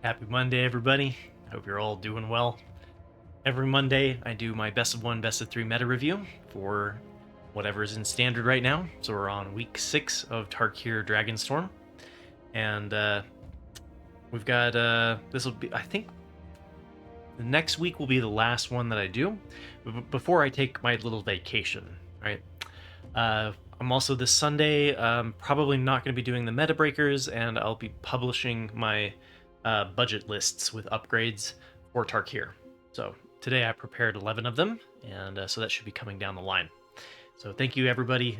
Happy Monday, everybody. I hope you're all doing well. Every Monday, I do my best of 1, best of 3 meta review for whatever's in standard right now. So we're on week 6 of Tarkir Dragonstorm. And we've got, this will be, I think, the next week will be the last one that I do before I take my little vacation, right? I'm also this Sunday probably not going to be doing the meta breakers, and I'll be publishing my budget lists with upgrades for Tarkir. So today I prepared 11 of them, and so that should be coming down the line. So thank you, everybody,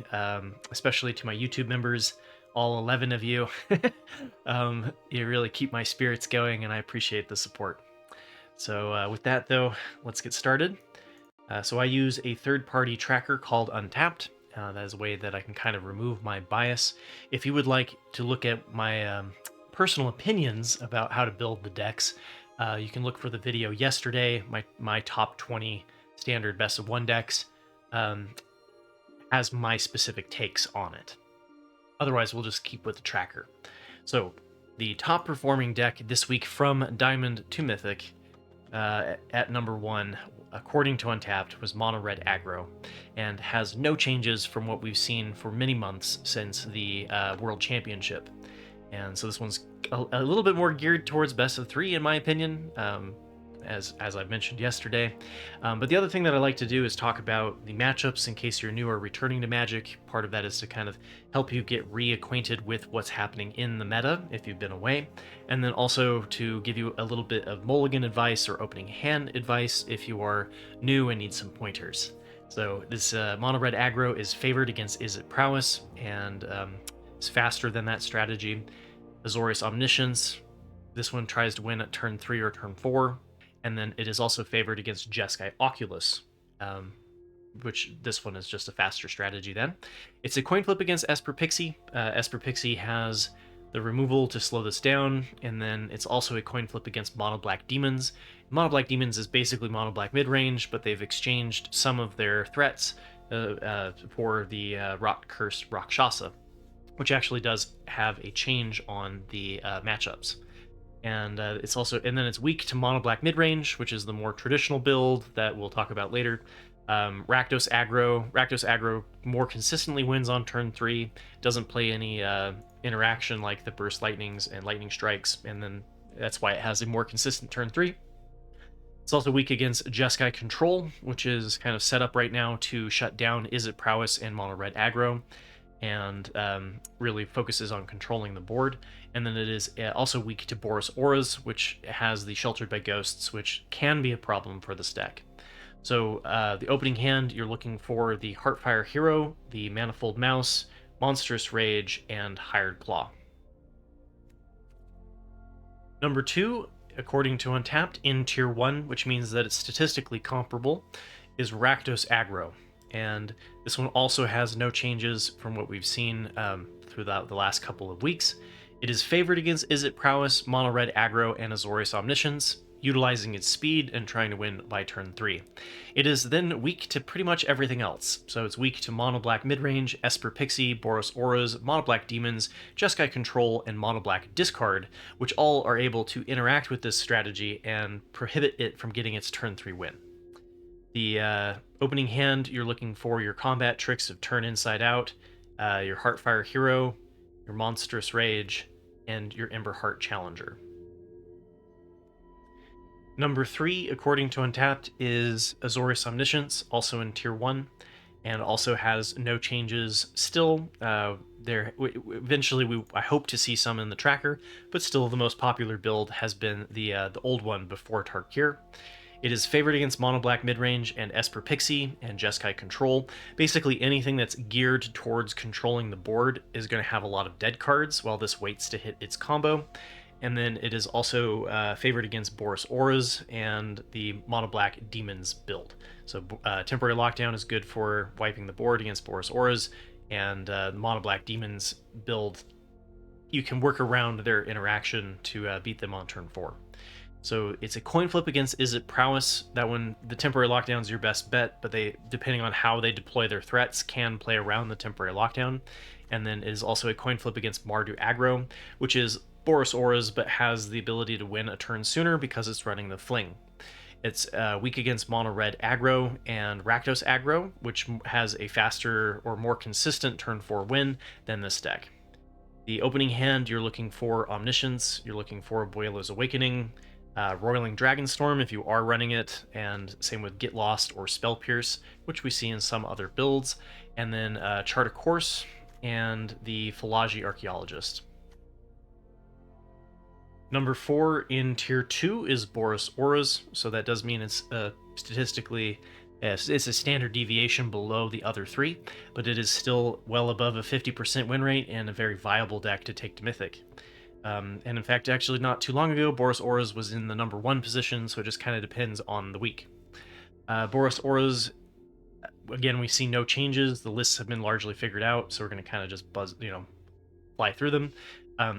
especially to my YouTube members, all 11 of you. You really keep my spirits going, and I appreciate the support. So with that, though, let's get started. So I use a third-party tracker called Untapped. That is a way that I can kind of remove my bias. If you would like to look at my personal opinions about how to build the decks, you can look for the video yesterday. My top 20 standard best of 1 decks has my specific takes on it. Otherwise, we'll just keep with the tracker. So the top performing deck this week from Diamond to Mythic at number 1, according to Untapped, was Mono Red Aggro, and has no changes from what we've seen for many months since the World Championship. And so this one's a little bit more geared towards best of 3, in my opinion, as I mentioned yesterday. But the other thing that I like to do is talk about the matchups in case you're new or returning to Magic. Part of that is to kind of help you get reacquainted with what's happening in the meta if you've been away, and then also to give you a little bit of mulligan advice or opening hand advice if you are new and need some pointers. So this Mono Red Aggro is favored against Izzet Prowess, and is faster than that strategy. Azorius Omniscience, this one tries to win at turn 3 or turn 4. And then it is also favored against Jeskai Oculus, which this one is just a faster strategy then. It's a coin flip against Esper Pixie. Esper Pixie has the removal to slow this down, and then it's also a coin flip against Mono Black Demons. Mono Black Demons is basically Mono Black Midrange, but they've exchanged some of their threats for the Rot Curse Rakshasa, which actually does have a change on the matchups. And it's also, and then it's weak to Mono Black Midrange, which is the more traditional build that we'll talk about later. Rakdos Aggro more consistently wins on turn 3, doesn't play any interaction like the Burst Lightnings and Lightning Strikes, and then that's why it has a more consistent turn 3. It's also weak against Jeskai Control, which is kind of set up right now to shut down Izzet Prowess and Mono Red Aggro, and really focuses on controlling the board. And then it is also weak to Boros Auras, which has the Sheltered by Ghosts, which can be a problem for this deck. So the opening hand, you're looking for the Heartfire Hero, the Manifold Mouse, Monstrous Rage, and Hired Claw. Number 2, according to Untapped, in Tier 1, which means that it's statistically comparable, is Rakdos Aggro. And this one also has no changes from what we've seen throughout the last couple of weeks. It is favored against Izzet Prowess, Mono Red Aggro, and Azorius Omniscience, utilizing its speed and trying to win by turn 3. It is then weak to pretty much everything else. So it's weak to Mono Black Midrange, Esper Pixie, Boros Auras, Mono Black Demons, Jeskai Control, and Mono Black Discard, which all are able to interact with this strategy and prohibit it from getting its turn 3 win. The opening hand, you're looking for your combat tricks of Turn Inside Out, your Heartfire Hero, your Monstrous Rage, and your Emberheart Challenger. Number 3, according to Untapped, is Azorius Omniscience, also in Tier 1, and also has no changes still. Eventually, I hope to see some in the tracker, but still the most popular build has been the old one before Tarkir. It is favored against Mono Black Midrange and Esper Pixie and Jeskai Control. Basically anything that's geared towards controlling the board is going to have a lot of dead cards while this waits to hit its combo. And then it is also favored against Boros Auras and the Mono Black Demons build. So Temporary Lockdown is good for wiping the board against Boros Auras, and the Mono Black Demons build, you can work around their interaction to beat them on turn 4. So it's a coin flip against Izzet Prowess. That one, the Temporary Lockdown is your best bet, but they, depending on how they deploy their threats, can play around the Temporary Lockdown. And then it is also a coin flip against Mardu Aggro, which is Boros Auras, but has the ability to win a turn sooner because it's running the Fling. It's weak against mono red aggro and Rakdos Aggro, which has a faster or more consistent turn 4 win than this deck. The opening hand, you're looking for Omniscience, you're looking for Boiler's Awakening, Roiling Dragonstorm if you are running it, and same with Get Lost or Spell Pierce, which we see in some other builds, and then Chart a Course and the Philology Archaeologist. Number 4 in Tier 2 is Boros Auras, so that does mean it's statistically, it's a standard deviation below the other 3, but it is still well above a 50% win rate and a very viable deck to take to Mythic. And in fact, actually not too long ago, Boros Auras was in the number 1 position, so it just kind of depends on the week. Boros Auras, again, we see no changes. The lists have been largely figured out, so we're going to kind of just fly through them.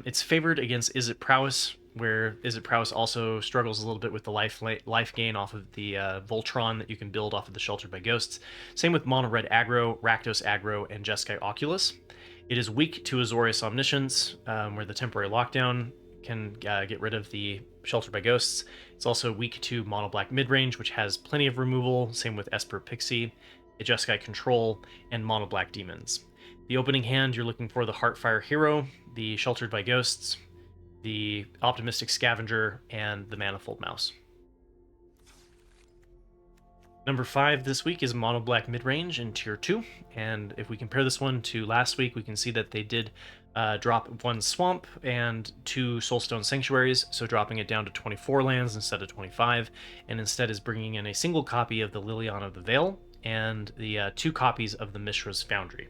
It's favored against Izzet Prowess, where Izzet Prowess also struggles a little bit with the life gain off of the Voltron that you can build off of the Sheltered by Ghosts. Same with Mono Red Aggro, Rakdos Aggro, and Jeskai Oculus. It is weak to Azorius Omniscience, where the temporary lockdown can get rid of the Sheltered by Ghosts. It's also weak to Mono Black Midrange, which has plenty of removal. Same with Esper Pixie, Jeskai Control, and Mono Black Demons. The opening hand, you're looking for the Heartfire Hero, the Sheltered by Ghosts, the Optimistic Scavenger, and the Manifold Mouse. Number 5 this week is Mono Black Midrange in Tier 2, and if we compare this one to last week, we can see that they did drop 1 Swamp and 2 Soulstone Sanctuaries, so dropping it down to 24 lands instead of 25, and instead is bringing in a single copy of the Liliana of the Veil and the 2 copies of the Mishra's Foundry.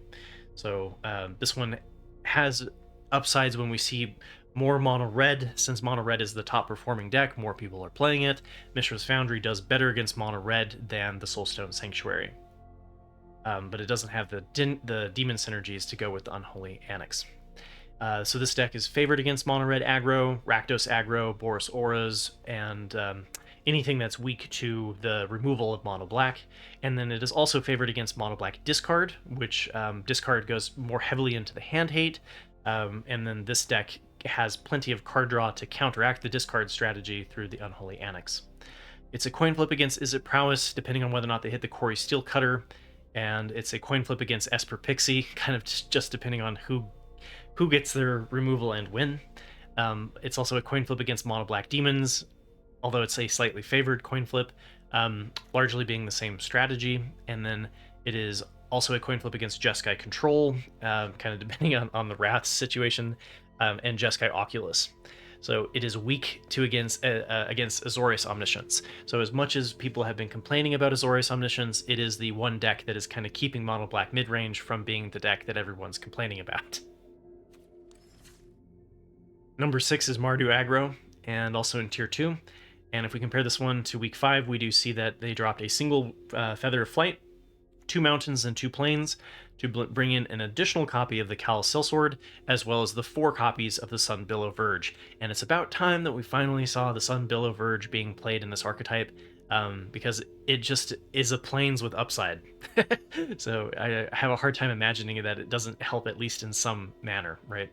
So this one has upsides when we see more mono red. Since mono red is the top performing deck, more people are playing it. Mishra's Foundry does better against mono red than the Soulstone Sanctuary, but it doesn't have the demon synergies to go with the Unholy Annex. So this deck is favored against mono red aggro, Rakdos Aggro, Boros Auras, and anything that's weak to the removal of mono black. And then it is also favored against mono black discard, which discard goes more heavily into the hand hate. And then this deck has plenty of card draw to counteract the discard strategy through the Unholy Annex. It's a coin flip against Izzet Prowess, depending on whether or not they hit the Quarry Steel Cutter, and it's a coin flip against Esper Pixie, kind of just depending on who gets their removal and win. It's also a coin flip against Mono Black Demons, although it's a slightly favored coin flip, largely being the same strategy. And then it is also a coin flip against Jeskai Control, kind of depending on the Wrath situation, and Jeskai Oculus. So it is weak to against Azorius Omniscience. So as much as people have been complaining about Azorius Omniscience, it is the one deck that is kind of keeping Mono Black Midrange from being the deck that everyone's complaining about. Number 6 is Mardu Aggro, and also in Tier 2. And if we compare this one to Week 5, we do see that they dropped a single Feather of Flight, 2 mountains, and 2 plains to bring in an additional copy of the Cal Sellsword, as well as the 4 copies of the Sunbillow Verge. And it's about time that we finally saw the Sunbillow Verge being played in this archetype, because it just is a plains with upside. So I have a hard time imagining that it doesn't help, at least in some manner, right?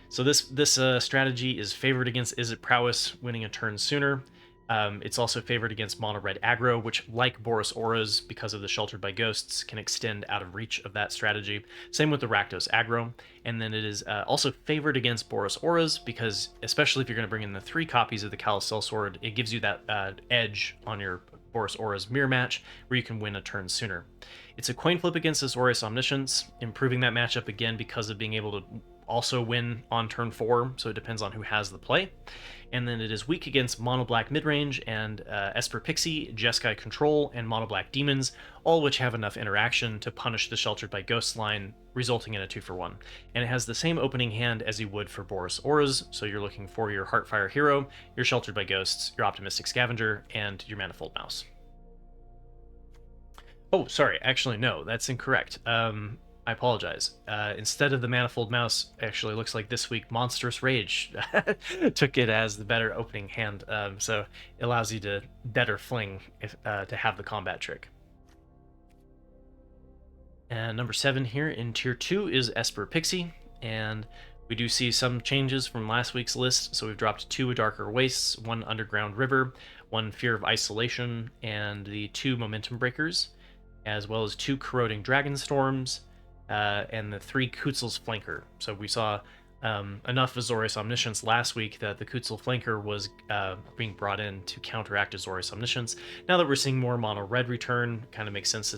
So this strategy is favored against Izzet Prowess, winning a turn sooner. It's also favored against Mono Red Aggro, which, like Boros Auras, because of the Sheltered by Ghosts, can extend out of reach of that strategy. Same with the Rakdos Aggro. And then it is also favored against Boros Auras, because especially if you're going to bring in the 3 copies of the Cal Sellsword, it gives you that edge on your Boros Auras mirror match, where you can win a turn sooner. It's a coin flip against Azorius Omniscience, improving that matchup again because of being able to also win on turn 4, so it depends on who has the play. And then it is weak against Mono Black Midrange and Esper Pixie, Jeskai Control, and Mono Black Demons, all which have enough interaction to punish the Sheltered by Ghosts line, resulting in a 2-for-1. And it has the same opening hand as you would for Boros Auras, so you're looking for your Heartfire Hero, your Sheltered by Ghosts, your Optimistic Scavenger, and your Manifold Mouse. Oh, sorry, actually no, that's incorrect. I apologize. Instead of the Manifold Mouse, actually looks like this week Monstrous Rage took it as the better opening hand, so it allows you to better fling to have the combat trick. And number 7 here in Tier 2 is Esper Pixie, and We do see some changes from last week's list, so we've dropped 2 Darker Wastes, 1 Underground River, 1 Fear of Isolation, and the 2 Momentum Breakers, as well as 2 Corroding Dragonstorms, and the 3 Kutzel's Flanker. So we saw enough Azorius Omniscience last week that the Kutzel Flanker was being brought in to counteract Azorius Omniscience. Now that we're seeing more mono red return, kind of makes sense to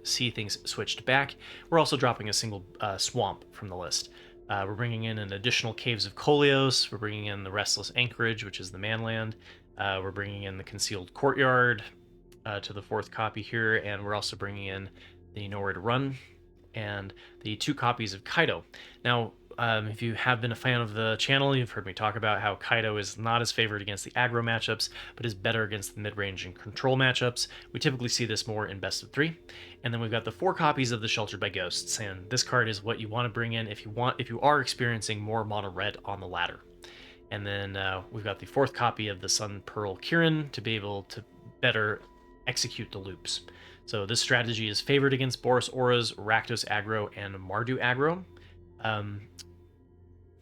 see things switched back. We're also dropping a single swamp from the list. We're bringing in an additional Caves of Koleos. We're bringing in the Restless Anchorage, which is the Manland. We're bringing in the Concealed Courtyard to the 4th copy here, and we're also bringing in the Nowhere to Run and the 2 copies of Kaido. Now, if you have been a fan of the channel, you've heard me talk about how Kaido is not as favored against the aggro matchups, but is better against the mid-range and control matchups. We typically see this more in best of 3. And then we've got the 4 copies of the Sheltered by Ghosts, and this card is what you want to bring in if you are experiencing more mono red on the ladder. And then we've got the 4th copy of the Sun Pearl Kirin to be able to better execute the loops. So this strategy is favored against Boros Auras, Rakdos Aggro, and Mardu Aggro.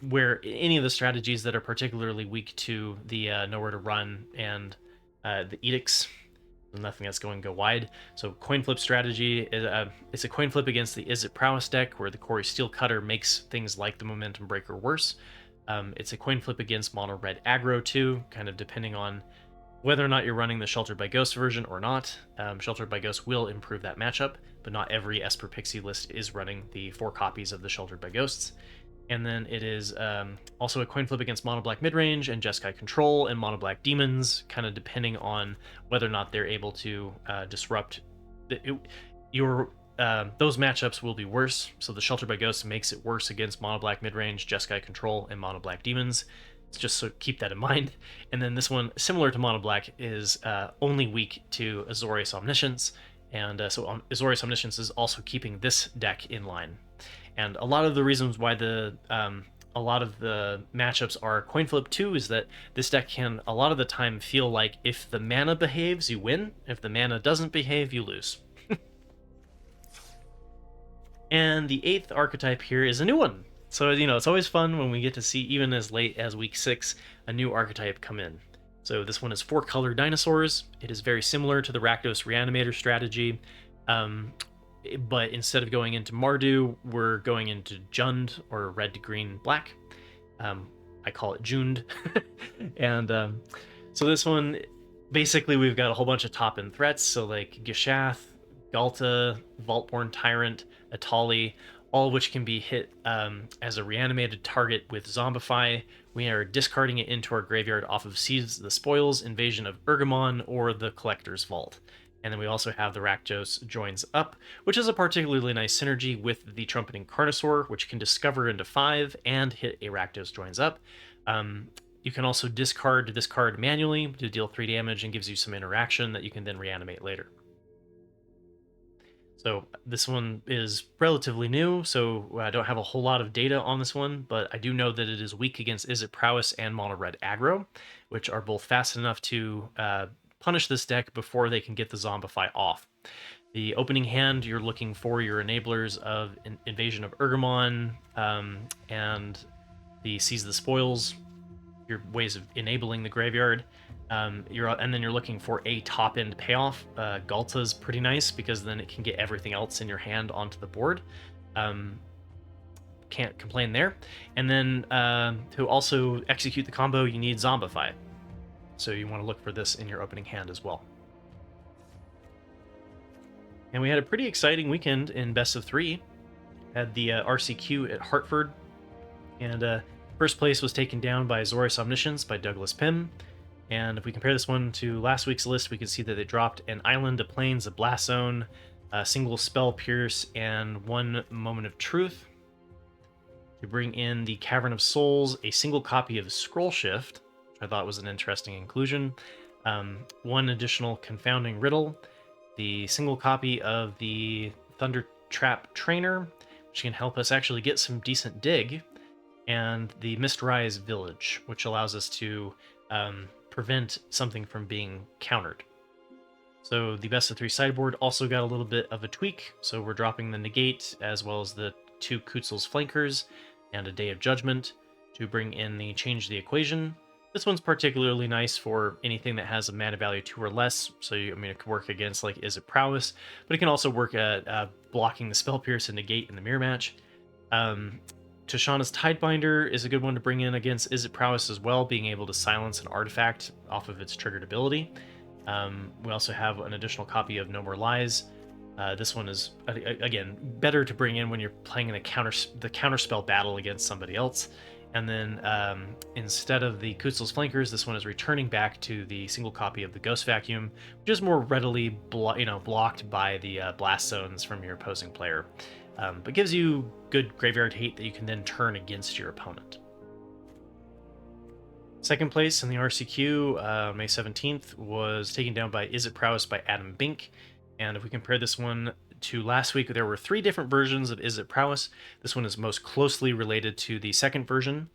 Where any of the strategies that are particularly weak to the Nowhere to Run and the Edicts, nothing that's going to go wide. So coin flip strategy, it's a coin flip against the Izzet Prowess deck, where the Quarry Steel Cutter makes things like the Momentum Breaker worse. It's a coin flip against mono red aggro too, kind of depending on whether or not you're running the Sheltered by Ghost version or not. Sheltered by Ghost will improve that matchup, but not every Esper Pixie list is running the 4 copies of the Sheltered by Ghosts. And then it is also a coin flip against Mono Black Midrange and Jeskai Control and Mono Black Demons, kind of depending on whether or not they're able to disrupt those matchups will be worse. So the Shelter by Ghost makes it worse against Mono Black Midrange, Jeskai Control, and Mono Black Demons. Just so keep that in mind. And then this one, similar to Mono Black, is only weak to Azorius Omniscience, and so Azorius Omniscience is also keeping this deck in line. And a lot of the reasons why a lot of the matchups are coin flip too is that this deck can a lot of the time feel like if the mana behaves, you win. If the mana doesn't behave, you lose. And the 8th archetype here is a new one. So, it's always fun when we get to see, even as late as week 6, a new archetype come in. So this one is 4-color Dinosaurs. It is very similar to the Rakdos Reanimator strategy. But instead of going into Mardu, we're going into Jund, or red to green black. I call it Jund. And so this one, basically we've got a whole bunch of top-end threats, so like Gishath, Galta, Vaultborn Tyrant, Atali, all of which can be hit as a reanimated target with Zombify. We are discarding it into our graveyard off of Seize the Spoils, Invasion of Urgamon, or the Collector's Vault. And then we also have the Rakdos Joins Up, which is a particularly nice synergy with the Trumpeting Carnosaur, which can discover into 5 and hit a Rakdos Joins Up. You can also discard this card manually to deal 3 damage and gives you some interaction that you can then reanimate later. So this one is relatively new, so I don't have a whole lot of data on this one, but I do know that it is weak against Izzet Prowess and Mono Red Aggro, which are both fast enough to punish this deck before they can get the Zombify off. The opening hand, you're looking for your enablers of Invasion of Urgamon and the Seize the Spoils, your ways of enabling the graveyard. And then you're looking for a top-end payoff. Galta's pretty nice because then it can get everything else in your hand onto the board. Can't complain there. And then to also execute the combo, you need Zombify. So you want to look for this in your opening hand as well. And we had a pretty exciting weekend in Best of 3. Had the RCQ at Hartford. And first place was taken down by Azorius Omniscience by Douglas Pym. And if we compare this one to last week's list, we can see that they dropped an Island, a Plains, a Blast Zone, a single Spell Pierce, and 1 Moment of Truth. To bring in the Cavern of Souls, a single copy of Scroll Shift, which I thought was an interesting inclusion, 1 additional Confounding Riddle, the single copy of the Thunder Trap Trainer, which can help us actually get some decent dig, and the Mistrise Village, which allows us to prevent something from being countered. So the Best of 3 sideboard also got a little bit of a tweak, so we're dropping the Negate as well as the 2 Kutzel's Flankers. and a Day of Judgment to bring in the Change the Equation. This one's particularly nice for anything that has a mana value 2 or less. So, I mean, it could work against like Izzet Prowess, but it can also work at blocking the Spell Pierce and Negate in the mirror match. Tashana's Tidebinder is a good one to bring in against Izzet Prowess as well, being able to silence an artifact off of its triggered ability. We also have an additional copy of No More Lies. This one is, again, better to bring in when you're playing in the counterspell battle against somebody else. And then instead of the Kutzel's Flankers, this one is returning back to the single copy of the Ghost Vacuum, which is more readily blocked by the blast zones from your opposing player, but gives you good graveyard hate that you can then turn against your opponent. Second place in the RCQ, May 17th, was taken down by Izzet Prowess by Adam Bink. And if we compare this one to last week, there were 3 different versions of Izzet Prowess. This one is most closely related to the second version.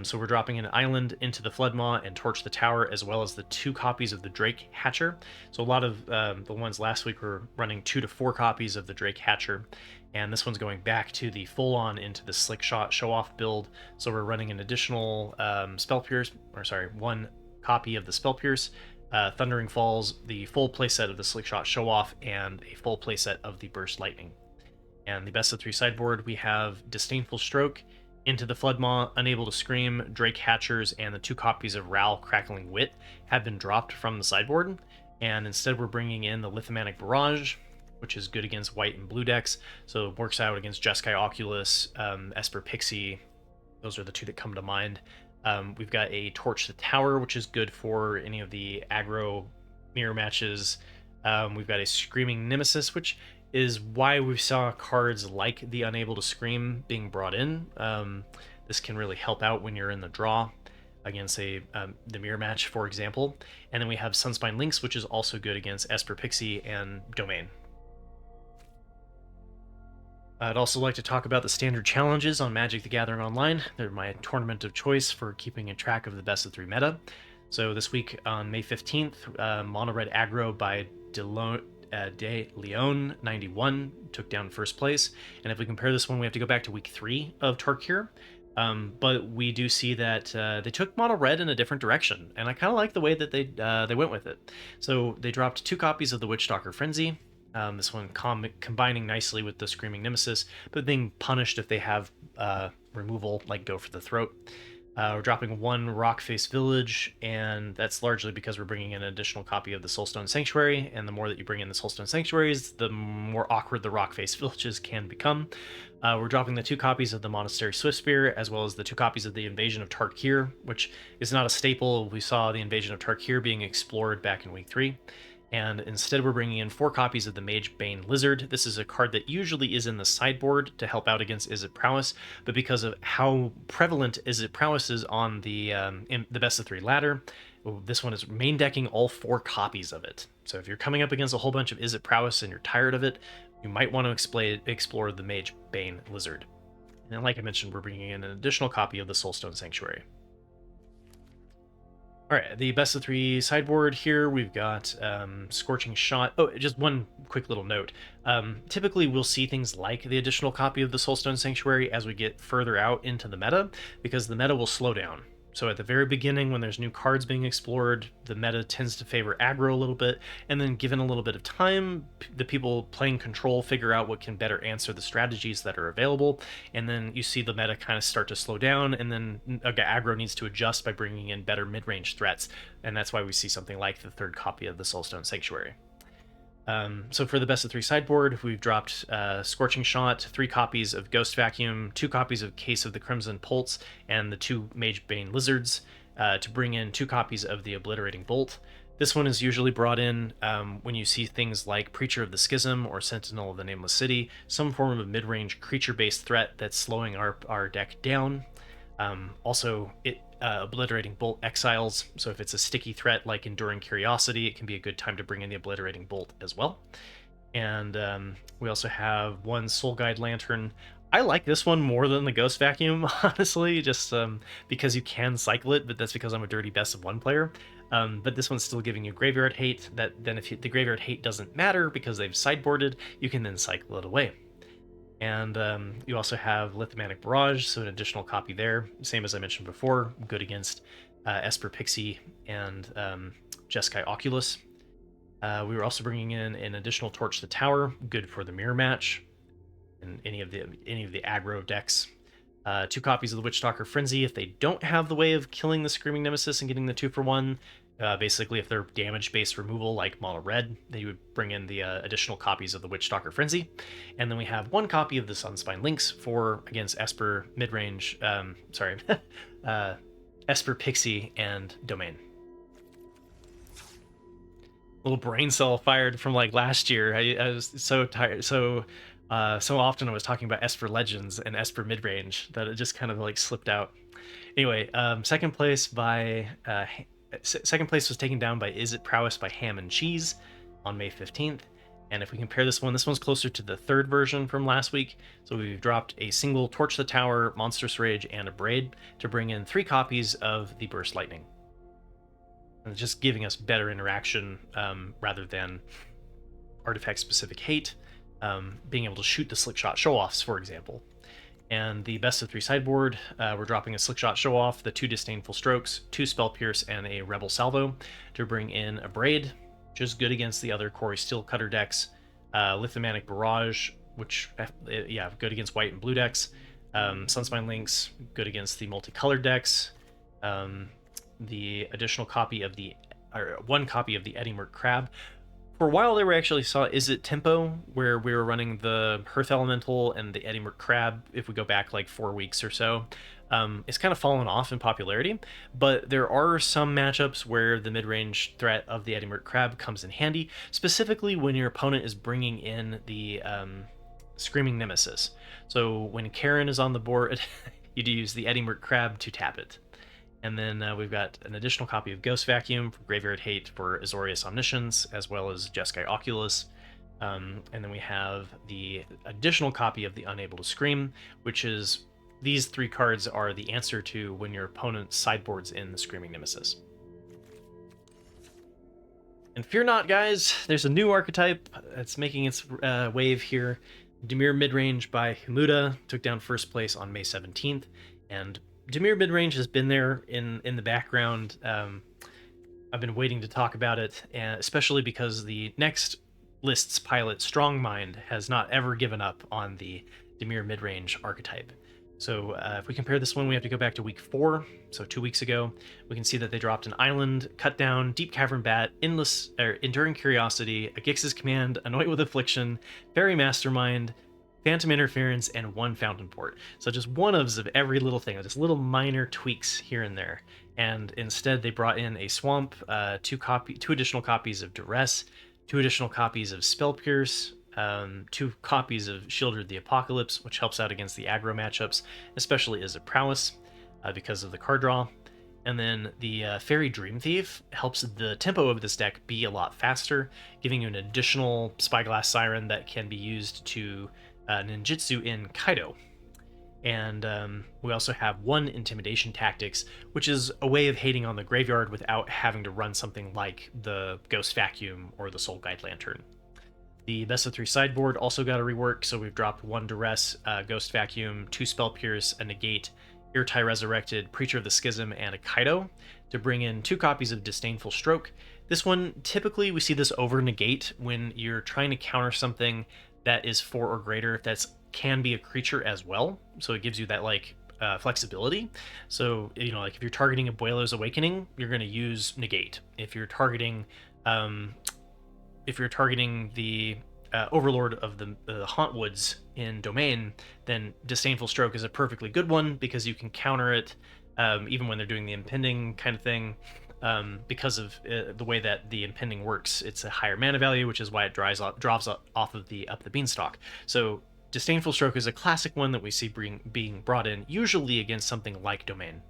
So we're dropping an island into the Floodmaw and Torch the Tower, as well as the 2 copies of the Drake Hatcher. So a lot of the ones last week were running 2 to 4 copies of the Drake Hatcher. And this one's going back to the full-on into the Slick Shot show-off build. So we're running an additional one copy of the Spell Pierce, Thundering Falls, the full playset of the Slick Shot Show-Off, and a full playset of the Burst Lightning. And the best of 3 sideboard, we have Disdainful Stroke, Into the Floodmaw, Unable to Scream, Drake Hatchers, and the 2 copies of Ral Crackling Wit have been dropped from the sideboard. And instead we're bringing in the Lithomantic Barrage, which is good against white and blue decks. So it works out against Jeskai Oculus, Esper Pixie. Those are the 2 that come to mind. We've got a Torch the Tower, which is good for any of the aggro mirror matches. We've got a Screaming Nemesis, which is why we saw cards like the Unable to Scream being brought in. This can really help out when you're in the draw against the mirror match, for example. And then we have Sunspine Lynx, which is also good against Esper Pixie and Domain. I'd also like to talk about the standard challenges on Magic the Gathering Online. They're my tournament of choice for keeping a track of the best of 3 meta. So this week on May 15th, Mono Red Aggro by De Leon 91 took down first place. And if we compare this one, we have to go back to week 3 of Tarkir. But we do see that they took Mono Red in a different direction, and I kind of like the way that they went with it. So they dropped 2 copies of the Witchstalker Frenzy. This one combining nicely with the Screaming Nemesis, but being punished if they have removal, like Go for the Throat. We're dropping 1 Rockface Village, and that's largely because we're bringing in an additional copy of the Soulstone Sanctuary, and the more that you bring in the Soulstone Sanctuaries, the more awkward the Rockface Villages can become. We're dropping the 2 copies of the Monastery Swiftspear, as well as the 2 copies of the Invasion of Tarkir, which is not a staple. We saw the Invasion of Tarkir being explored back in week 3. And instead we're bringing in 4 copies of the Mage Bane Lizard. This is a card that usually is in the sideboard to help out against Izzet Prowess, but because of how prevalent Izzet Prowess is on the best of 3 ladder, this one is main decking all 4 copies of it. So if you're coming up against a whole bunch of Izzet Prowess and you're tired of it, you might want to explore the Mage Bane Lizard. And like I mentioned, we're bringing in an additional copy of the Soulstone Sanctuary. All right, the best of 3 sideboard here, we've got Scorching Shot. Oh, just one quick little note. Typically, we'll see things like the additional copy of the Soulstone Sanctuary as we get further out into the meta, because the meta will slow down. So at the very beginning, when there's new cards being explored, the meta tends to favor aggro a little bit, and then given a little bit of time, the people playing control figure out what can better answer the strategies that are available, and then you see the meta kind of start to slow down, and then aggro needs to adjust by bringing in better mid-range threats, and that's why we see something like the 3rd copy of the Soulstone Sanctuary. So for the best of 3 sideboard, we've dropped Scorching Shot, 3 copies of Ghost Vacuum, 2 copies of Case of the Crimson Pulse, and the 2 Mage Bane Lizards to bring in 2 copies of the Obliterating Bolt. This one is usually brought in when you see things like Preacher of the Schism or Sentinel of the Nameless City, some form of mid-range creature-based threat that's slowing our deck down. Also, Obliterating Bolt exiles, so if it's a sticky threat like Enduring Curiosity, it can be a good time to bring in the Obliterating Bolt as well. And we also have 1 Soul Guide Lantern. I like this one more than the Ghost Vacuum, honestly, just because you can cycle it, but that's because I'm a dirty best of 1 player. But this one's still giving you graveyard hate, that then if the graveyard hate doesn't matter because they've sideboarded, you can then cycle it away. And you also have Lithomantic Barrage, so an additional copy there. Same as I mentioned before, good against Esper Pixie and Jeskai Oculus. We were also bringing in an additional Torch the Tower, good for the mirror match and any of the aggro decks. 2 copies of the Witchstalker Frenzy if they don't have the way of killing the Screaming Nemesis and getting the 2-for-1. Basically, if they're damage-based removal like mono red, they would bring in the additional copies of the Witchstalker Frenzy. And then we have 1 copy of the Sunspine Lynx for against Esper Midrange, Esper Pixie and Domain. Little brain cell fired from like last year. I was so tired. So often I was talking about Esper Legends and Esper Midrange that it just kind of like slipped out. Anyway, second place was taken down by Izzet Prowess by Ham and Cheese on May 15th. And if we compare this one's closer to the 3rd version from last week. So we've dropped a single Torch the Tower, Monstrous Rage, and a Braid to bring in 3 copies of the Burst Lightning. And just giving us better interaction rather than artifact-specific hate. Being able to shoot the Slickshot Show-Offs, for example. And the best of 3 sideboard, we're dropping a Slickshot Show-Off, the 2 Disdainful Strokes, 2 Spell Pierce, and a Rebel Salvo to bring in a Braid, which is good against the other Quarry Steelcutter decks, Lithomantic Barrage, which, good against white and blue decks, Sunspine Lynx, good against the multicolored decks, the additional copy of one copy of the Eddie Crab. For a while there, we actually saw Izzet Tempo, where we were running the Hearth Elemental and the Eddie Crab, if we go back like 4 weeks or so. It's kind of fallen off in popularity, but there are some matchups where the mid-range threat of the Eddie Crab comes in handy, specifically when your opponent is bringing in the Screaming Nemesis. So when Karen is on the board, you do use the Eddie Crab to tap it. And then we've got an additional copy of Ghost Vacuum for Graveyard Hate for Azorius Omniscience, as well as Jeskai Oculus. And then we have the additional copy of the Unable to Scream, which is, these 3 cards are the answer to when your opponent sideboards in the Screaming Nemesis. And fear not, guys, there's a new archetype that's making its wave here. Dimir Midrange by Himuda took down 1st place on May 17th, and Dimir Midrange has been there in the background. I've been waiting to talk about it, especially because the next list's pilot, Strongmind, has not ever given up on the Dimir Midrange archetype. So if we compare this one, we have to go back to week 4, so 2 weeks ago. We can see that they dropped an Island, Cut Down, Deep Cavern Bat, Enduring Curiosity, a Gix's Command, Anoint with Affliction, Fairy Mastermind, Phantom Interference, and 1 Fountain Port. So just one of every little thing, just little minor tweaks here and there. And instead they brought in a Swamp, 2 additional copies of Duress, 2 additional copies of Spell Pierce, 2 copies of Shieldred the Apocalypse, which helps out against the aggro matchups, especially Izzet Prowess, because of the card draw. And then the Fairy Dream Thief helps the tempo of this deck be a lot faster, giving you an additional Spyglass Siren that can be used to ninjutsu in Kaido. And we also have 1 Intimidation Tactics, which is a way of hating on the graveyard without having to run something like the Ghost Vacuum or the Soul Guide Lantern. The best of 3 sideboard also got a rework, so we've dropped 1 Duress, Ghost Vacuum, 2 Spell Pierce, a Negate, Irtai Resurrected, Preacher of the Schism, and a Kaido to bring in 2 copies of Disdainful Stroke. This one, typically we see this over Negate when you're trying to counter something that is 4 or greater that can be a creature as well, so it gives you that like flexibility. So like if you're targeting Abuelo's Awakening, you're going to use Negate. If you're targeting the Overlord of the Hauntwoods in Domain, then Disdainful Stroke is a perfectly good one because you can counter it even when they're doing the impending kind of thing. Because of the way that the impending works, it's a higher mana value, which is why it drops off of the Up the Beanstalk. So Disdainful Stroke is a classic one that we see being brought in, usually against something like Domain.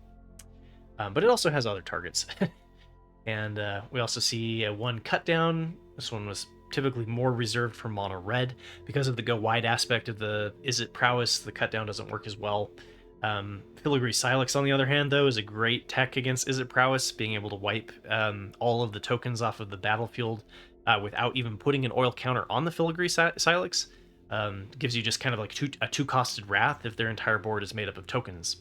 But it also has other targets. And we also see 1 Cut Down. This one was typically more reserved for mono red. Because of the go wide aspect of the Izzet Prowess, the Cut Down doesn't work as well. Filigree Silex, on the other hand, though, is a great tech against Izzet Prowess, being able to wipe all of the tokens off of the battlefield without even putting an oil counter on the Filigree Silex. Gives you just kind of like a two-costed Wrath if their entire board is made up of tokens.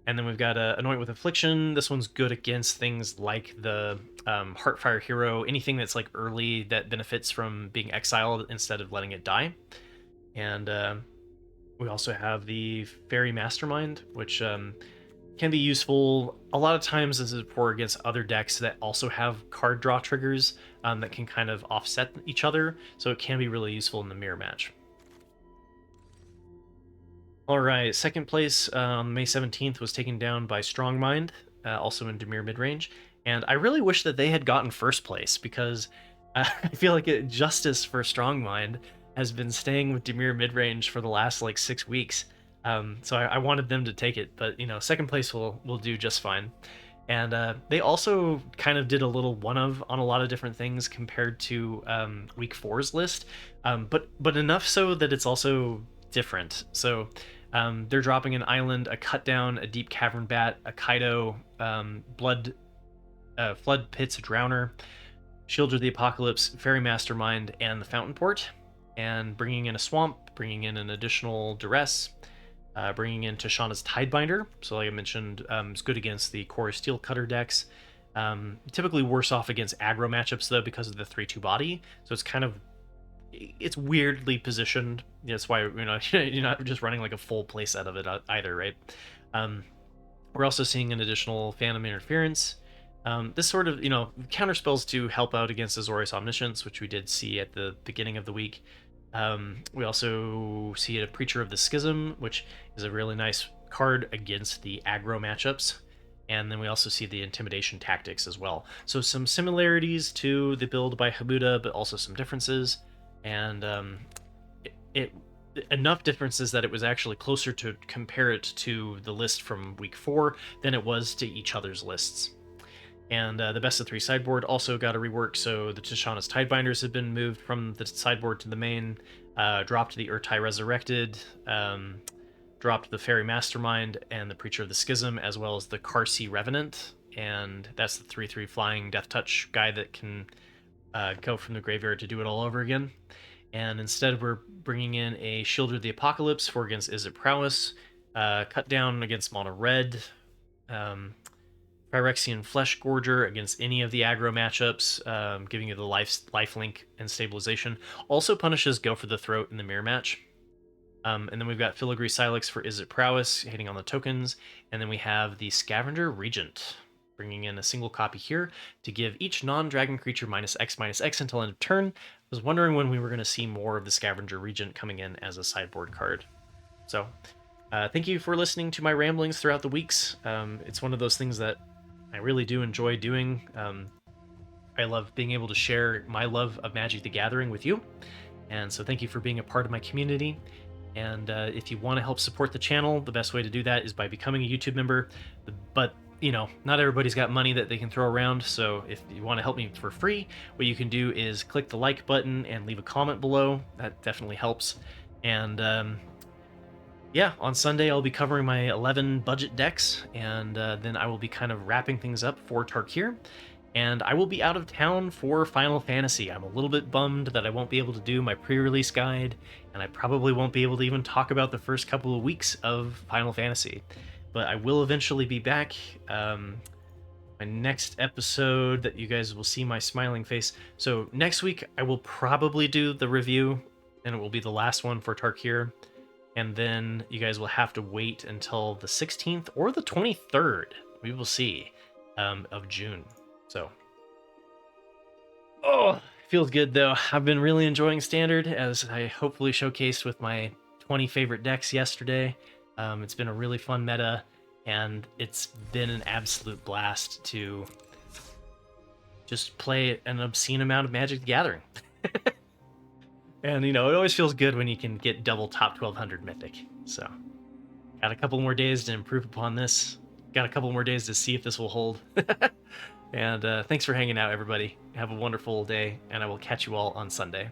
And then we've got Anoint with Affliction. This one's good against things like the Heartfire Hero, anything that's like early that benefits from being exiled instead of letting it die. And we also have the Fairy Mastermind, which can be useful a lot of times as a support against other decks that also have card draw triggers that can kind of offset each other. So it can be really useful in the mirror match. All right, second place on May 17th was taken down by Strongmind, also in Dimir Midrange. And I really wish that they had gotten first place because I feel like justice for Strongmind has been staying with Dimir Midrange for the last like 6 weeks. So I wanted them to take it, but second place will do just fine. And they also kind of did a little one-of on a lot of different things compared to week 4's list, but enough so that it's also different. So they're dropping an island, a cut down, a deep cavern bat, a Kaido, flood pits drowner, Shield of the Apocalypse, Fairy Mastermind, and the Fountain Port, and bringing in a swamp, bringing in an additional duress, bringing in Tashana's Tidebinder. So like I mentioned, it's good against the Core Steel Cutter decks. Typically worse off against aggro matchups though because of the 3/2 body. So it's weirdly positioned. That's why you're not just running like a full play set of it either, right? We're also seeing an additional Phantom Interference. This sort of counter spells to help out against Azorius Omniscience, which we did see at the beginning of the week. We also see a Preacher of the Schism, which is a really nice card against the aggro matchups. And then we also see the Intimidation Tactics as well. So some similarities to the build by Habuda, but also some differences. And enough differences that it was actually closer to compare it to the list from week 4 than it was to each other's lists. And the best of 3 sideboard also got a rework, so the Tashana's Tidebinders have been moved from the sideboard to the main, dropped the Urtai Resurrected, dropped the Fairy Mastermind and the Preacher of the Schism, as well as the Karsi Revenant, and that's the 3/3 flying Death Touch guy that can go from the graveyard to do it all over again. And instead we're bringing in a Shield of the Apocalypse for against Izzet Prowess, cut down against Mono Red, Phyrexian Flesh Gorger against any of the aggro matchups, giving you the lifelink and stabilization. Also punishes Go for the Throat in the mirror match. And then we've got Filigree Silex for Izzet Prowess, hitting on the tokens. And then we have the Scavenger Regent, bringing in a single copy here to give each non-dragon creature -X/-X until end of turn. I was wondering when we were going to see more of the Scavenger Regent coming in as a sideboard card. So thank you for listening to my ramblings throughout the weeks. It's one of those things that I really do enjoy doing. I love being able to share my love of Magic the Gathering with you. And so thank you for being a part of my community. And if you want to help support the channel, the best way to do that is by becoming a YouTube member. But not everybody's got money that they can throw around, so if you want to help me for free, what you can do is click the like button and leave a comment below. That definitely helps. And yeah, on Sunday I'll be covering my 11 budget decks, and then I will be kind of wrapping things up for Tarkir. And I will be out of town for Final Fantasy. I'm a little bit bummed that I won't be able to do my pre-release guide, and I probably won't be able to even talk about the first couple of weeks of Final Fantasy. But I will eventually be back. My next episode that you guys will see my smiling face. So next week I will probably do the review, and it will be the last one for Tarkir. And then you guys will have to wait until the 16th or the 23rd. We will see, of June. So, feels good though. I've been really enjoying Standard, as I hopefully showcased with my 20 favorite decks yesterday. It's been a really fun meta, and it's been an absolute blast to just play an obscene amount of Magic the Gathering. And, it always feels good when you can get double top 1200 Mythic. So, got a couple more days to improve upon this. Got a couple more days to see if this will hold. And thanks for hanging out, everybody. Have a wonderful day, and I will catch you all on Sunday.